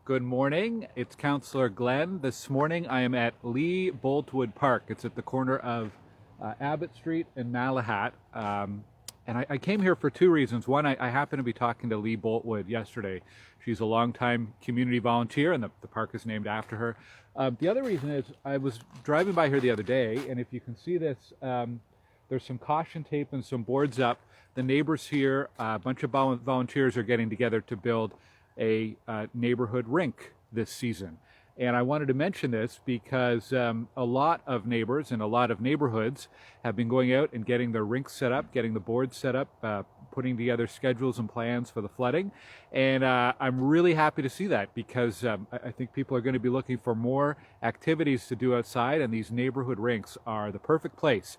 Good morning. It's Councillor Glen. This morning I am at Boltwood Park. It's at the corner of Abbott Street and Malahat. And I came here for two reasons. One, I happened to be talking to Lee Boltwood yesterday. She's a longtime community volunteer, and the park is named after her. The other reason is I was driving by here the other day, and if you can see this, there's some caution tape and some boards up. The neighbors here, a bunch of volunteers are getting together to build a neighborhood rink this season. And I wanted to mention this because a lot of neighbors and a lot of neighborhoods have been going out and getting their rinks set up, getting the boards set up, putting together schedules and plans for the flooding. And I'm really happy to see that because I think people are going to be looking for more activities to do outside, and these neighborhood rinks are the perfect place.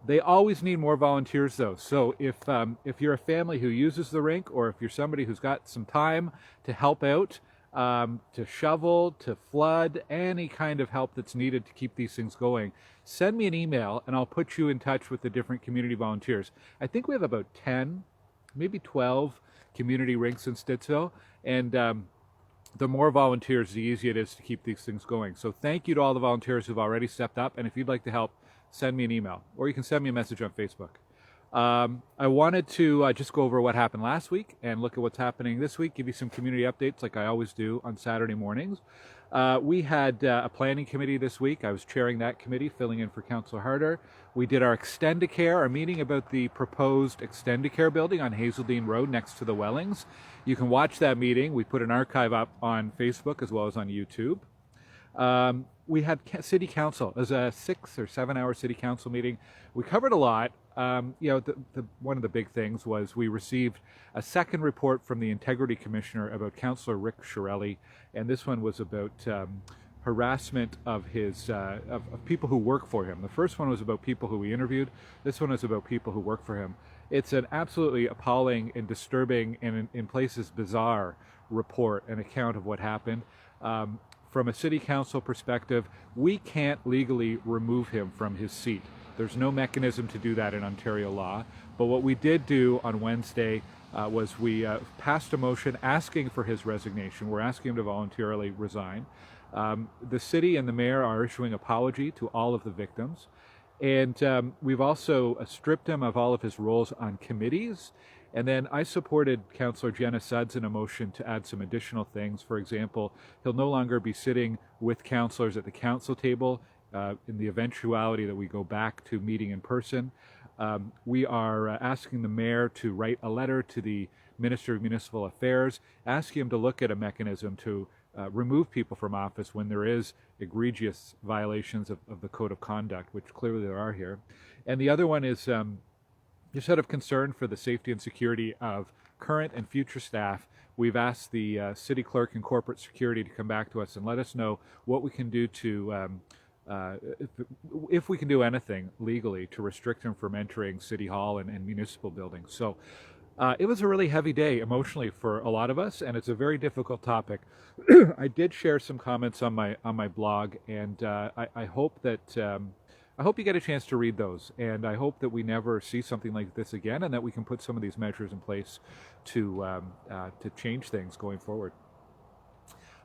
They always need more volunteers though. So if you're a family who uses the rink, or if you're somebody who's got some time to help out, to shovel, to flood, any kind of help that's needed to keep these things going, send me an email and I'll put you in touch with the different community volunteers. I think we have about 10, maybe 12 community rinks in Stittsville, and the more volunteers, the easier it is to keep these things going. So thank you to all the volunteers who've already stepped up, and if you'd like to help, send me an email, or you can send me a message on Facebook. I wanted to just go over what happened last week and look at what's happening this week, give you some community updates like I always do on Saturday mornings. We had a planning committee this week. I was chairing that committee, filling in for Councillor Harder. We did our Extendicare, our meeting about the proposed Extendicare building on Hazeldean Road next to the Wellings. You can watch that meeting. We put an archive up on Facebook as well as on YouTube. We had city council. It was a 6 or 7 hour city council meeting. We covered a lot. One of the big things was we received a second report from the Integrity Commissioner about Councillor Charelli, and this one was about harassment of his of people who work for him. The first one was about people who we interviewed. This one is about people who work for him. It's an absolutely appalling and disturbing and in places bizarre report and account of what happened. From a city council perspective, we can't legally remove him from his seat. There's no mechanism to do that in Ontario law. But what we did do on Wednesday was we passed a motion asking for his resignation. We're asking him to voluntarily resign. The city and the mayor are issuing apology to all of the victims. And we've also stripped him of all of his roles on committees. And then I supported Councillor Jenna Sudds in a motion to add some additional things. For example, he'll no longer be sitting with councillors at the council table in the eventuality that we go back to meeting in person. We are asking the mayor to write a letter to the Minister of Municipal Affairs, asking him to look at a mechanism to remove people from office when there is egregious violations of the Code of Conduct, which clearly there are here. And the other one is just out of concern for the safety and security of current and future staff, we've asked the city clerk and corporate security to come back to us and let us know what we can do to, if we can do anything legally to restrict him from entering City Hall and municipal buildings. So it was a really heavy day emotionally for a lot of us, and it's a very difficult topic. I did share some comments on my blog, and I hope that I hope you get a chance to read those, and I hope that we never see something like this again, and that we can put some of these measures in place to change things going forward.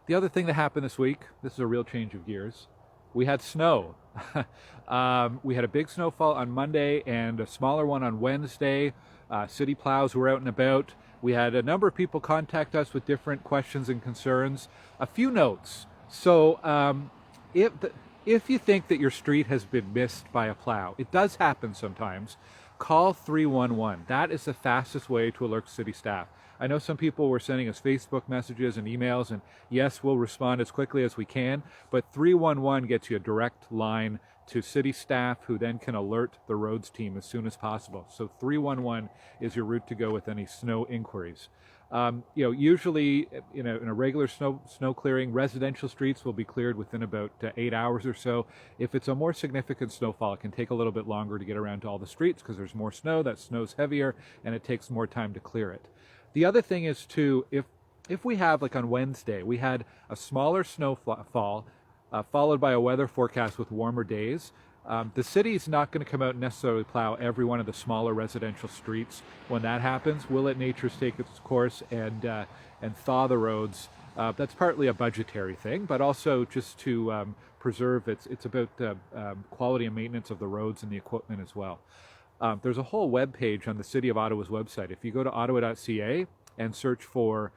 The other thing that happened this week, this is a real change of gears, we had snow. We had a big snowfall on Monday and a smaller one on Wednesday. City plows were out and about. We had a number of people contact us with different questions and concerns. A few notes. So if you think that your street has been missed by a plow, it does happen sometimes, call 311. That is the fastest way to alert city staff. I know some people were sending us Facebook messages and emails, and yes, we'll respond as quickly as we can, but 311 gets you a direct line to city staff who then can alert the roads team as soon as possible. So 311 is your route to go with any snow inquiries. Usually in a regular snow clearing, residential streets will be cleared within about 8 hours or so. If it's a more significant snowfall, it can take a little bit longer to get around to all the streets because there's more snow, that snow's heavier, and it takes more time to clear it. The other thing is too, if we have, like on Wednesday, we had a smaller snowfall followed by a weather forecast with warmer days. The city's not going to come out and necessarily plow every one of the smaller residential streets when that happens. We'll let nature take its course and thaw the roads That's partly a budgetary thing, but also just to preserve. It's about quality and maintenance of the roads and the equipment as well. There's a whole web page on the City of Ottawa's website. If you go to ottawa.ca and search for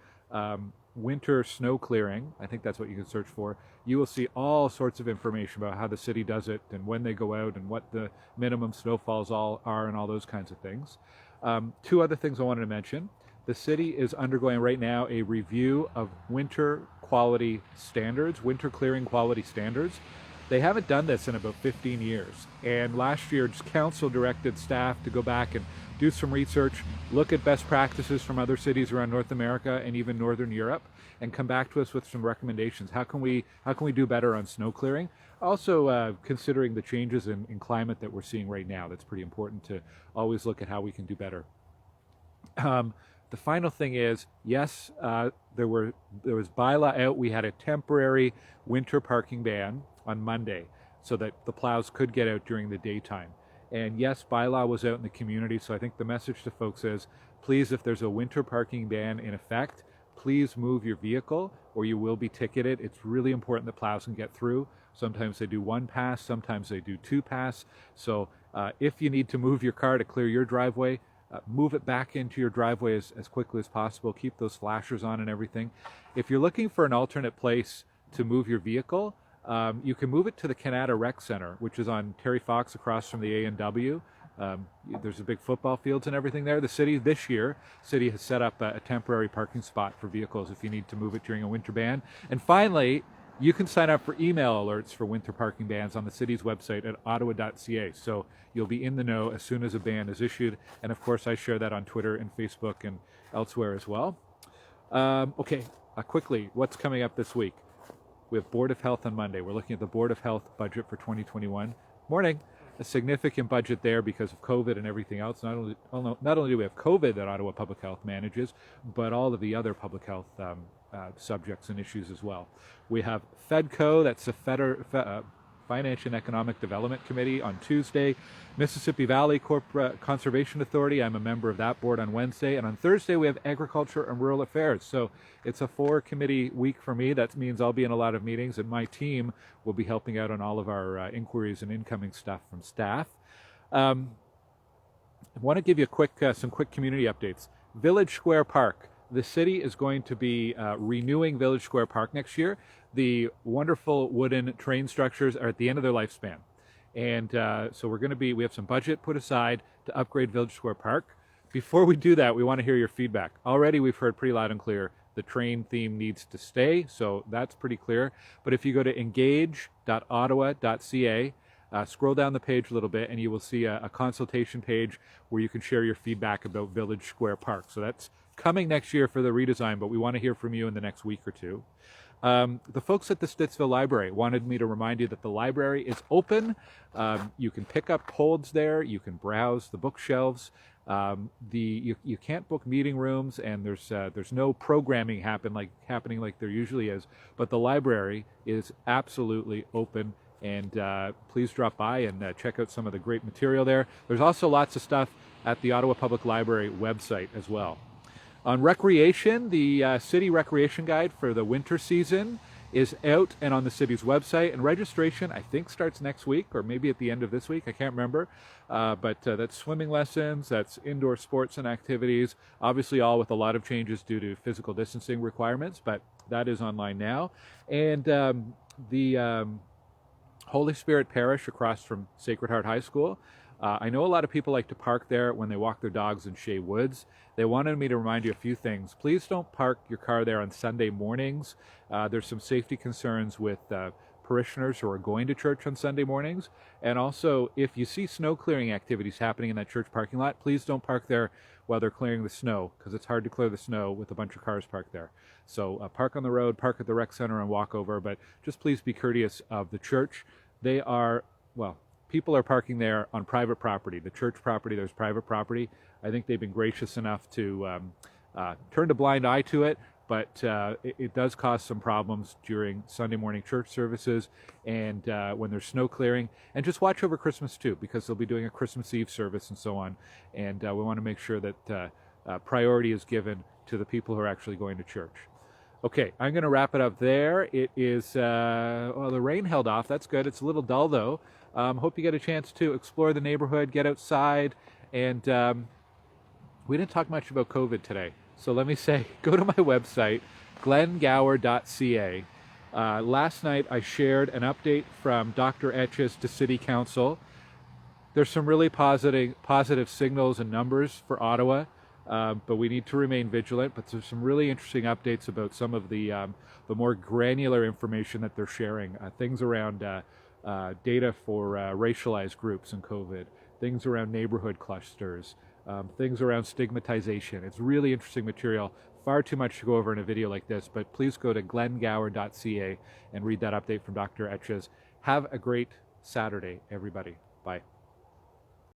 winter snow clearing, I think that's what you can search for, you will see all sorts of information about how the city does it and when they go out and what the minimum snowfalls all are and all those kinds of things. Two other things I wanted to mention. The city is undergoing right now a review of winter quality standards, winter clearing quality standards. They haven't done this in about 15 years. And last year, council directed staff to go back and do some research, look at best practices from other cities around North America and even Northern Europe, and come back to us with some recommendations. How can we do better on snow clearing? Also, considering the changes in climate that we're seeing right now, that's pretty important to always look at how we can do better. The final thing is, yes, there was bylaw out. We had a temporary winter parking ban on Monday so that the plows could get out during the daytime. And yes, bylaw was out in the community, so I think the message to folks is, please, if there's a winter parking ban in effect, please move your vehicle or you will be ticketed. It's really important that plows can get through. Sometimes they do one pass, sometimes they do two pass. So if you need to move your car to clear your driveway, move it back into your driveway as quickly as possible. Keep those flashers on and everything. If you're looking for an alternate place to move your vehicle, you can move it to the Canada Rec Center, which is on Terry Fox across from the A&W. There's a big football fields and everything there. The city this year, has set up a temporary parking spot for vehicles if you need to move it during a winter ban. And finally, you can sign up for email alerts for winter parking bans on the city's website at ottawa.ca. So you'll be in the know as soon as a ban is issued. And of course, I share that on Twitter and Facebook and elsewhere as well. Quickly, what's coming up this week? We have Board of Health on Monday. We're looking at the Board of Health budget for 2021. Morning. A significant budget there because of COVID and everything else. Not only do we have COVID that Ottawa Public Health manages, but all of the other public health subjects and issues as well. We have FEDCO, that's the Finance and Economic Development Committee on Tuesday. Mississippi Valley Corporate Conservation Authority, I'm a member of that board on Wednesday. And on Thursday, we have Agriculture and Rural Affairs. So it's a 4-committee week for me. That means I'll be in a lot of meetings, and my team will be helping out on all of our inquiries and incoming stuff from staff. I want to give you some quick community updates. Village Square Park. The city is going to be renewing Village Square Park next year. The wonderful wooden train structures are at the end of their lifespan. And so we have some budget put aside to upgrade Village Square Park. Before we do that, we want to hear your feedback. Already we've heard pretty loud and clear the train theme needs to stay, so that's pretty clear. But if you go to engage.ottawa.ca, scroll down the page a little bit and you will see a consultation page where you can share your feedback about Village Square Park. So that's coming next year for the redesign, but we want to hear from you in the next week or two. The folks at the Stittsville Library wanted me to remind you that the library is open. You can pick up holds there. You can browse the bookshelves. You can't book meeting rooms, and there's no programming happening like there usually is. But the library is absolutely open, and please drop by and check out some of the great material there. There's also lots of stuff at the Ottawa Public Library website as well. On recreation, the city recreation guide for the winter season is out and on the city's website, and registration I think starts next week or maybe at the end of this week, I can't remember, but that's swimming lessons, that's indoor sports and activities, obviously all with a lot of changes due to physical distancing requirements, but that is online now. And the Holy Spirit Parish across from Sacred Heart High School, I know a lot of people like to park there when they walk their dogs in Shea Woods. They wanted me to remind you a few things. Please don't park your car there on Sunday mornings. There's some safety concerns with parishioners who are going to church on Sunday mornings. And also, if you see snow clearing activities happening in that church parking lot, please don't park there while they're clearing the snow, because it's hard to clear the snow with a bunch of cars parked there. So park on the road, park at the rec center and walk over, but just please be courteous of the church. People are parking there on private property. The church property, there's private property. I think they've been gracious enough to turn a blind eye to it, but it does cause some problems during Sunday morning church services and when there's snow clearing. And just watch over Christmas too, because they'll be doing a Christmas Eve service and so on. And we want to make sure that priority is given to the people who are actually going to church. Okay, I'm going to wrap it up there. It is, well, the rain held off. That's good. It's a little dull, though. Hope you get a chance to explore the neighborhood, get outside, and we didn't talk much about COVID today. So let me say, go to my website, glengower.ca. Last night I shared an update from Dr. Etches to City Council. There's some really positive signals and numbers for Ottawa, but we need to remain vigilant. But there's some really interesting updates about some of the more granular information that they're sharing. Things around data for racialized groups in COVID, things around neighborhood clusters, things around stigmatization. It's really interesting material. Far too much to go over in a video like this, but please go to glengower.ca and read that update from Dr. Etches. Have a great Saturday, everybody. Bye.